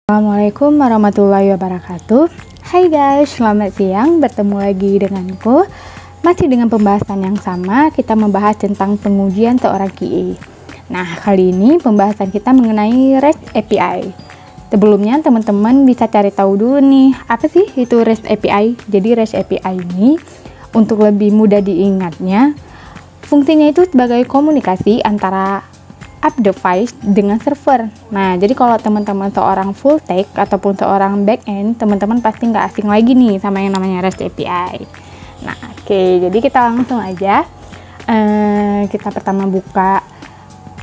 Assalamualaikum warahmatullahi wabarakatuh. Hai guys, selamat siang. Bertemu lagi denganku. Masih dengan pembahasan yang sama, kita membahas tentang pengujian seorang QA. Nah, kali ini pembahasan kita mengenai REST API. Sebelumnya teman-teman bisa cari tahu dulu nih, apa sih itu REST API? Jadi REST API ini, untuk lebih mudah diingatnya, fungsinya itu sebagai komunikasi antara app device dengan server. Nah, jadi kalau teman-teman seorang full stack ataupun seorang back end, teman-teman pasti nggak asing lagi nih sama yang namanya REST API. Nah, oke, jadi kita langsung aja. Kita pertama buka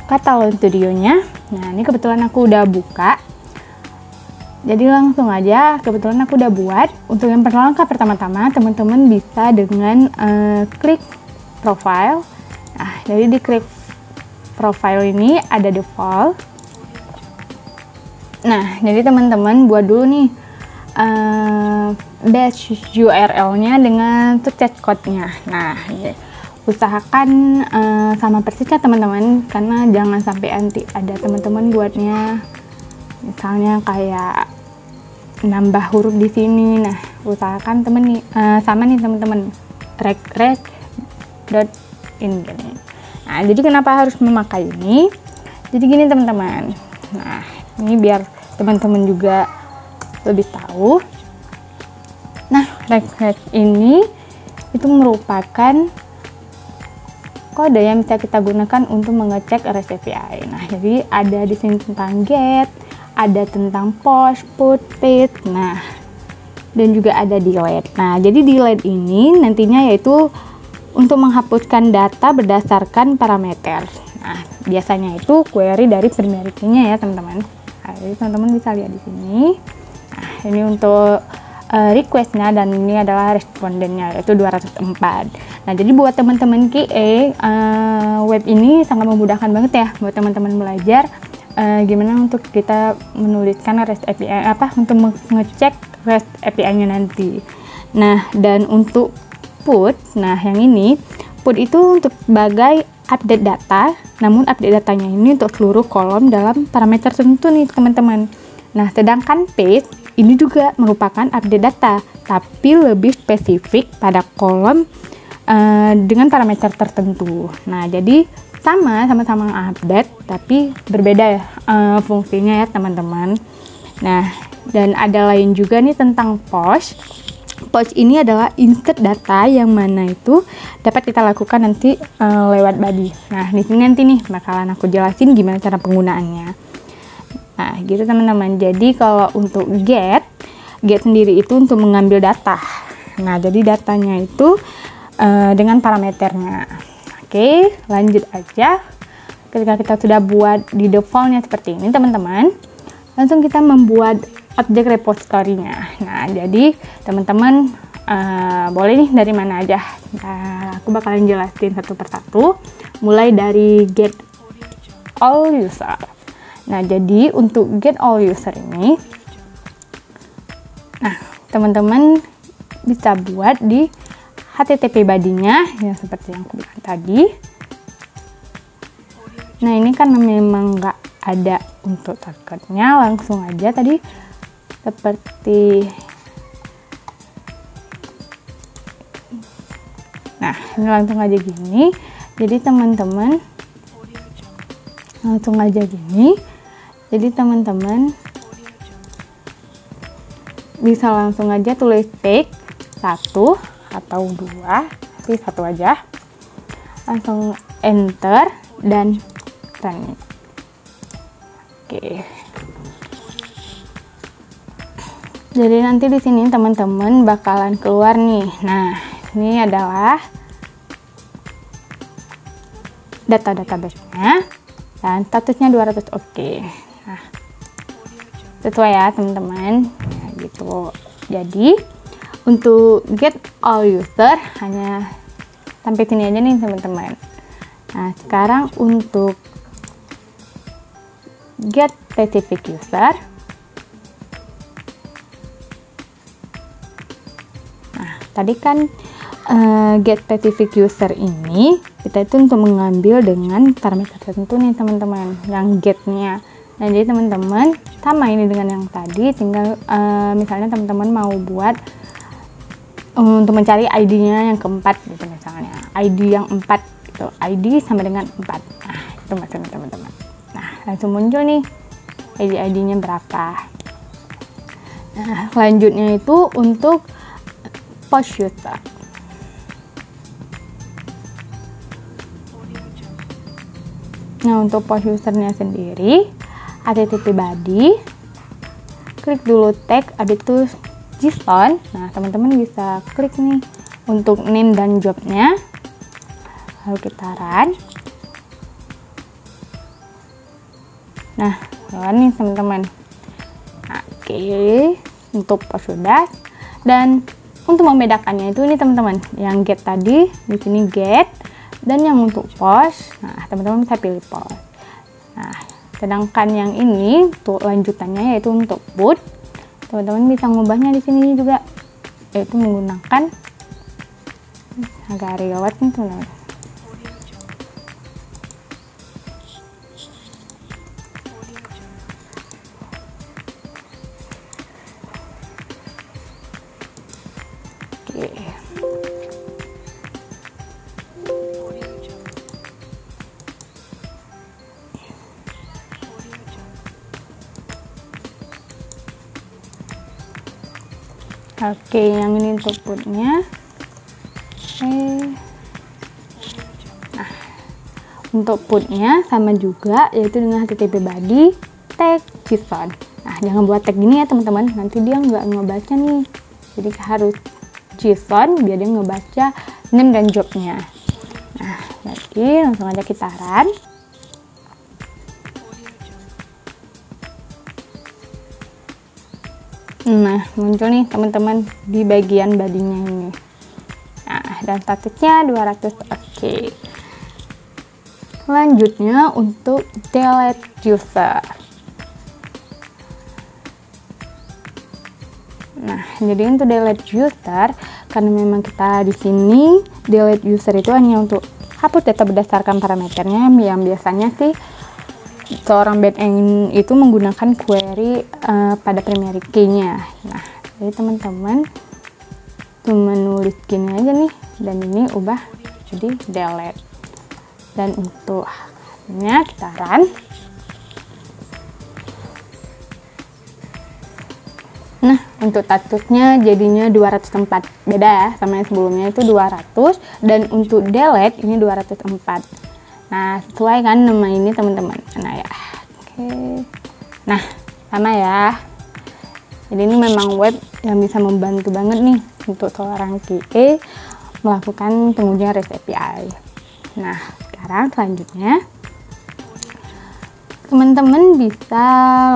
Catalog Studio-nya. Nah, ini kebetulan aku udah buka. Jadi langsung aja, kebetulan aku udah buat. Untuk yang langkah pertama-tama, teman-teman bisa dengan klik profile. Nah, jadi di klik profile ini ada default. Nah, jadi teman-teman buat dulu nih base URL-nya dengan success code-nya. Nah, usahakan sama persisnya teman-teman, karena jangan sampai nanti ada teman-teman buatnya misalnya kayak nambah huruf di sini. Nah, usahakan sama nih teman-teman, rec.in gini. Nah, jadi kenapa harus memakai ini? Jadi gini teman-teman. Nah, ini biar teman-teman juga lebih tahu. Nah, rec ini itu merupakan kode yang bisa kita gunakan untuk mengecek REST API. Nah, jadi ada di sini tentang get, ada tentang post, put, paste. Nah, dan juga ada delete. Nah, jadi delete ini nantinya yaitu untuk menghapuskan data berdasarkan parameter. Nah, biasanya itu query dari primary key-nya ya teman-teman. Nah, jadi teman-teman bisa lihat di sini. Nah, ini untuk request-nya, dan ini adalah respondennya yaitu 204. Nah, jadi buat teman-teman QA, web ini sangat memudahkan banget ya buat teman-teman belajar gimana untuk kita menuliskan REST API untuk mengecek REST API-nya nanti. Nah, dan untuk put, nah yang ini put itu untuk sebagai update data, namun update datanya ini untuk seluruh kolom dalam parameter tertentu nih teman-teman. Nah, sedangkan paste ini juga merupakan update data, tapi lebih spesifik pada kolom dengan parameter tertentu. Nah, jadi sama-sama update, tapi berbeda ya fungsinya ya teman-teman. Nah, dan ada lain juga nih tentang post. Post ini adalah insert data yang mana itu dapat kita lakukan nanti lewat body. Nah, di sini nanti nih bakalan aku jelasin gimana cara penggunaannya. Nah, gitu teman-teman. Jadi kalau untuk get sendiri itu untuk mengambil data. Nah, jadi datanya itu dengan parameternya. Oke, lanjut aja. Ketika kita sudah buat di defaultnya seperti ini teman-teman, langsung kita membuat objek repository-nya. Nah, jadi teman-teman boleh nih dari mana aja. Nah, aku bakalan jelasin satu persatu, mulai dari get all user. Nah, jadi untuk get all user ini, nah teman-teman bisa buat di HTTP body-nya yang seperti yang aku bilang tadi. Nah, ini kan memang nggak ada untuk targetnya, langsung aja tadi seperti, nah ini langsung aja gini. Jadi teman-teman langsung aja gini. Jadi teman-teman bisa langsung aja tulis take 1 atau 2, tapi 1 aja, langsung enter dan run. Oke. Jadi nanti di sini teman-teman bakalan keluar nih. Nah, ini adalah data database-nya dan statusnya 200 oke. Nah, sesuai ya teman-teman. Nah, gitu. Jadi untuk get all user hanya sampai sini aja nih teman-teman. Nah, sekarang untuk get specific user. Tadi kan get specific user ini kita itu untuk mengambil dengan parameter tertentu nih teman-teman, yang getnya. Nah, jadi teman-teman sama ini dengan yang tadi, tinggal misalnya teman-teman mau buat untuk mencari ID-nya yang keempat gitu, misalnya ID yang 4 gitu, ID sama dengan 4. Nah, itu maksudnya teman-teman. Nah, langsung muncul nih ID-nya berapa. Nah, selanjutnya itu untuk post user. Nah, untuk post usernya sendiri, http body, klik dulu tag, habis itu JSON. Nah, teman-teman bisa klik nih untuk name dan jobnya, lalu kita run. Nah, jalan nih teman-teman. Oke, untuk post sudah. Dan untuk membedakannya itu ini teman-teman, yang get tadi di sini get, dan yang untuk post, nah teman-teman bisa pilih post. Nah, sedangkan yang ini untuk lanjutannya yaitu untuk put, teman-teman bisa ngubahnya di sini juga, yaitu menggunakan agak rewet nih teman-teman. Oke, yang ini untuk putnya. Nah, untuk putnya sama juga, yaitu dengan http body tag JSON. Nah, jangan buat tag gini ya teman-teman, nanti dia nggak ngebaca nih. Jadi harus JSON biar dia ngebaca name dan jobnya. Nah, jadi langsung aja kita run. Nah, muncul nih teman-teman di bagian badinya ini. Nah, dan statusnya 200. Oke. Selanjutnya untuk delete user. Nah, jadi untuk delete user, karena memang kita di sini delete user itu hanya untuk hapus data berdasarkan parameternya, yang biasanya sih seorang backend itu menggunakan query pada primary key-nya. Nah, jadi teman-teman cuma nulis gini aja nih, dan ini ubah jadi delete. Dan untuk hasilnya kita run. Nah, untuk statusnya jadinya 204, beda ya sama yang sebelumnya itu 200, dan untuk delete ini 204. Nah, sesuai kan nama ini teman-teman. Nah ya, oke. Nah, sama ya. Jadi ini memang web yang bisa membantu banget nih untuk seorang QA melakukan pengujian REST API. Nah, sekarang selanjutnya teman-teman bisa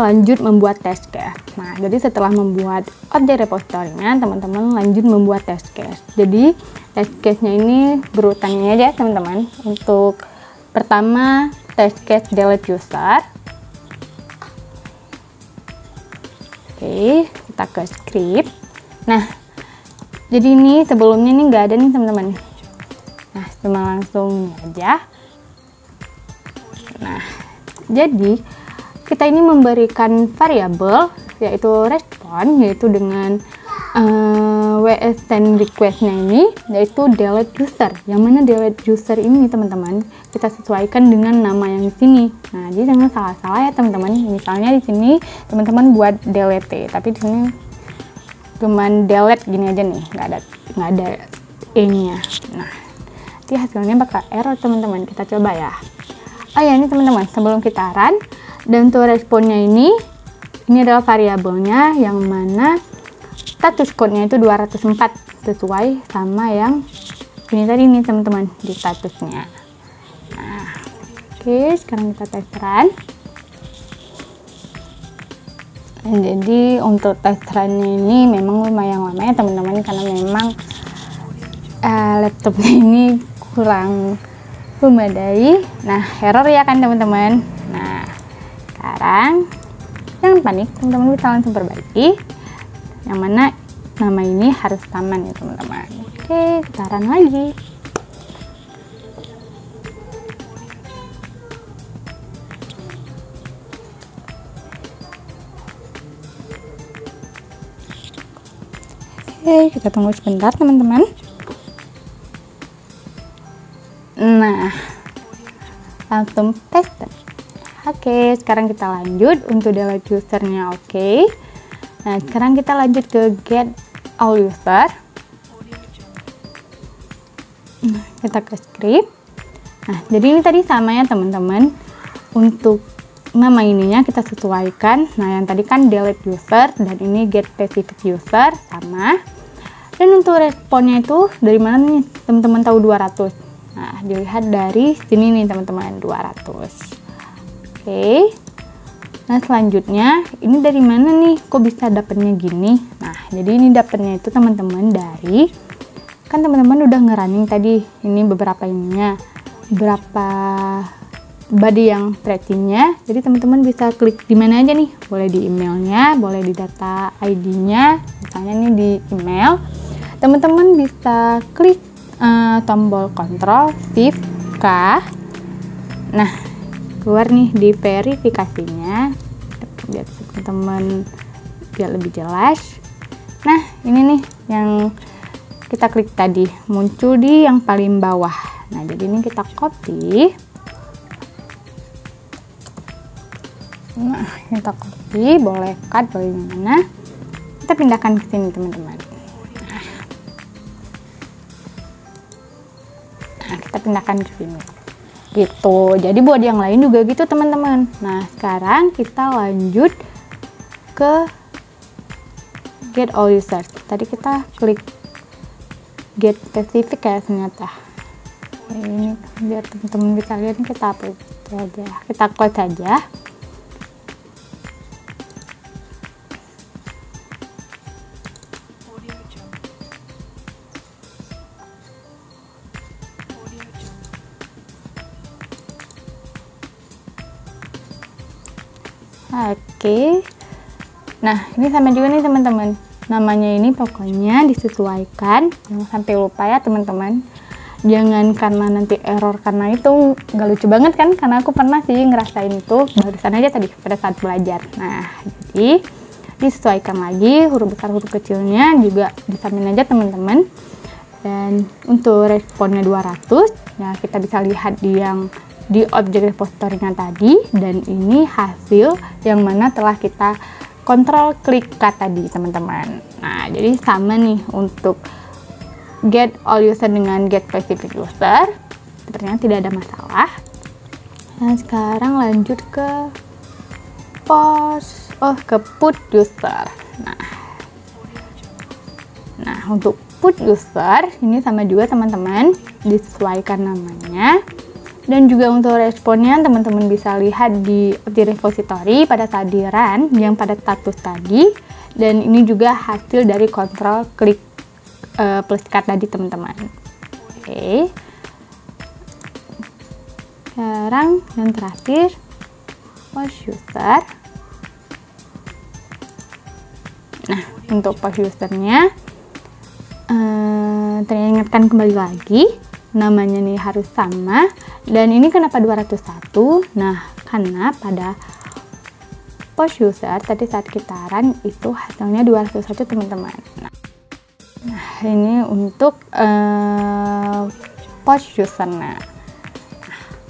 lanjut membuat test case. Nah, jadi setelah membuat objek repositorinya, teman-teman lanjut membuat test case. Jadi test case-nya ini berurutannya aja teman-teman. Untuk pertama, test case delete user. Oke, kita ke script. Nah, jadi ini sebelumnya ini nggak ada nih teman-teman. Nah, cuma langsung aja. Nah, jadi kita ini memberikan variabel yaitu respon, yaitu dengan WS send request-nya ini yaitu delete user. Yang mana delete user ini teman-teman kita sesuaikan dengan nama yang di sini. Nah, jadi jangan salah-salah ya teman-teman. Misalnya di sini teman-teman buat delete, tapi di sini cuman delete gini aja nih, nggak ada e-nya. Nah, nanti hasilnya bakal error teman-teman. Kita coba ya. Oh ya, ini teman-teman, sebelum kita run, dan untuk responnya ini adalah variabelnya yang mana status code-nya itu 204, sesuai sama yang ini tadi nih teman-teman di statusnya. Nah, oke, sekarang kita tes run. Dan jadi untuk tes run ini memang lumayan lama ya teman-teman, karena memang laptopnya ini kurang memadai. Nah, error ya kan teman-teman. Nah, sekarang jangan panik, teman-teman bisa langsung perbaiki. Yang mana nama ini harus aman ya teman-teman. Oke, kita run lagi. Oke, kita tunggu sebentar teman-teman. Nah, langsung paste. Oke, sekarang kita lanjut untuk delete usernya. Oke, nah sekarang kita lanjut ke get all user. Nah, kita ke script. Nah, jadi ini tadi sama ya teman-teman. Untuk nama ininya kita sesuaikan. Nah, yang tadi kan delete user dan ini get specific user sama. Dan untuk responnya itu dari mana nih teman-teman tahu 200? Nah, dilihat dari sini nih teman-teman, 200. Oke. Nah, selanjutnya ini dari mana nih? Kok bisa dapatnya gini? Nah, jadi ini dapatnya itu teman-teman dari, kan teman-teman udah ngerunning tadi ini beberapa ininya, beberapa body yang tracingnya. Jadi teman-teman bisa klik di mana aja nih, boleh di emailnya, boleh di data ID-nya, misalnya nih di email. Teman-teman bisa klik tombol Ctrl Shift K. Nah, keluar nih di verifikasinya, biar teman-teman biar lebih jelas. Nah, ini nih yang kita klik tadi, muncul di yang paling bawah. Nah, jadi ini kita copy. Nah, kita copy, boleh cut, boleh mana. Kita pindahkan ke sini teman-teman. Nah, kita pindahkan ke sini. Gitu. Jadi buat yang lain juga gitu teman-teman. Nah, sekarang kita lanjut ke get all users. Tadi kita klik get specific ya ternyata. Ini biar teman-teman bisa lihat, kita upload aja. Kita close aja. Oke. Nah, ini sama juga nih teman-teman. Namanya ini pokoknya disesuaikan, jangan sampai lupa ya teman-teman. Jangan karena nanti error, karena itu nggak lucu banget kan, karena aku pernah sih ngerasain itu barusan aja tadi pada saat belajar. Nah, jadi disesuaikan lagi, huruf besar huruf kecilnya juga disamain aja teman-teman. Dan untuk responnya 200, ya kita bisa lihat di objek repository-nya tadi, dan ini hasil yang mana telah kita kontrol klik cut tadi teman-teman. Nah, jadi sama nih untuk get all user dengan get specific user, sepertinya tidak ada masalah. Nah, sekarang lanjut ke ke put user. Nah, untuk put user ini sama juga teman-teman, disesuaikan namanya. Dan juga untuk responnya teman-teman bisa lihat di repository pada saat di run yang pada status tadi, dan ini juga hasil dari kontrol klik plus cut tadi teman-teman. Oke. Sekarang yang terakhir post user. Nah, untuk post usernya teringatkan kembali lagi, namanya nih harus sama. Dan ini kenapa 201? Nah, karena pada post user tadi saat kita run itu hasilnya 201 teman-teman. Nah, ini untuk post user. Nah,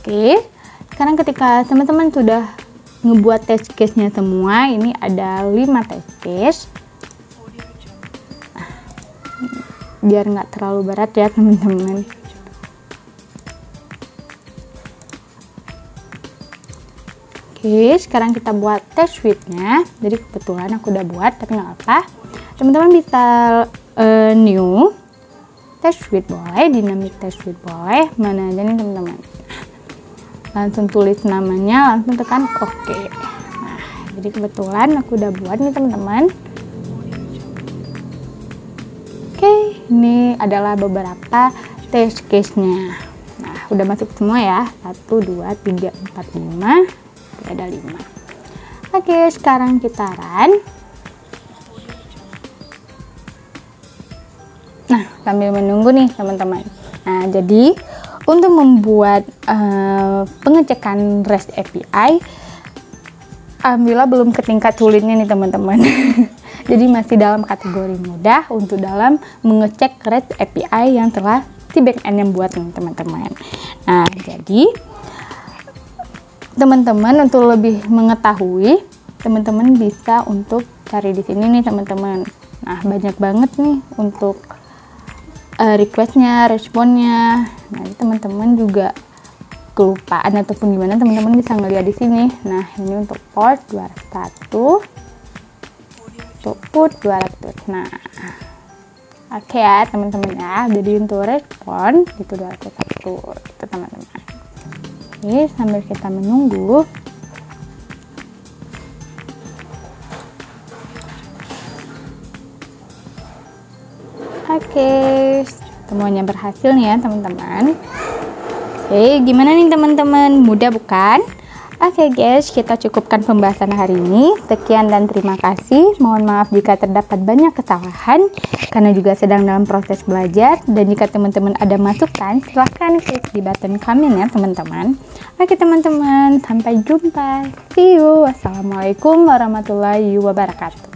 oke. Sekarang ketika teman-teman sudah ngebuat test case-nya semua, ini ada 5 test case. Nah, biar nggak terlalu berat ya teman-teman. Oke, sekarang kita buat test suite-nya. Jadi kebetulan aku udah buat, tapi nggak apa. Teman-teman bisa new test suite boleh, dynamic test suite boleh, mana aja nih teman-teman. Langsung tulis namanya, langsung tekan OK. Nah, jadi kebetulan aku udah buat nih teman-teman. Oke, ini adalah beberapa test case-nya. Nah, udah masuk semua ya. 1, 2, 3, 4, 5. Ada 5. Oke, sekarang kita run. Nah, sambil menunggu nih teman-teman. Nah, jadi untuk membuat pengecekan REST API, alhamdulillah belum ke tingkat sulitnya nih teman-teman. Jadi masih dalam kategori mudah untuk dalam mengecek REST API yang telah si backend yang buat nih teman-teman. Nah, jadi teman-teman untuk lebih mengetahui, teman-teman bisa untuk cari di sini nih teman-teman. Nah, banyak banget nih untuk requestnya, responnya. Nah, teman-teman juga kelupaan ataupun gimana, teman-teman bisa ngeliat di sini. Nah, ini untuk post 201, untuk put 200. Nah, oke ya teman-teman ya. Jadi untuk respon itu 201 itu teman-teman. Oke, sambil kita menunggu. Oke, semuanya berhasil nih ya teman-teman. Oke, gimana nih teman-teman? Mudah bukan? Oke guys, kita cukupkan pembahasan hari ini. Sekian dan terima kasih. Mohon maaf jika terdapat banyak kesalahan, karena juga sedang dalam proses belajar. Dan jika teman-teman ada masukan, silahkan klik di button komen ya teman-teman. Oke teman-teman, sampai jumpa. See you. Wassalamualaikum warahmatullahi wabarakatuh.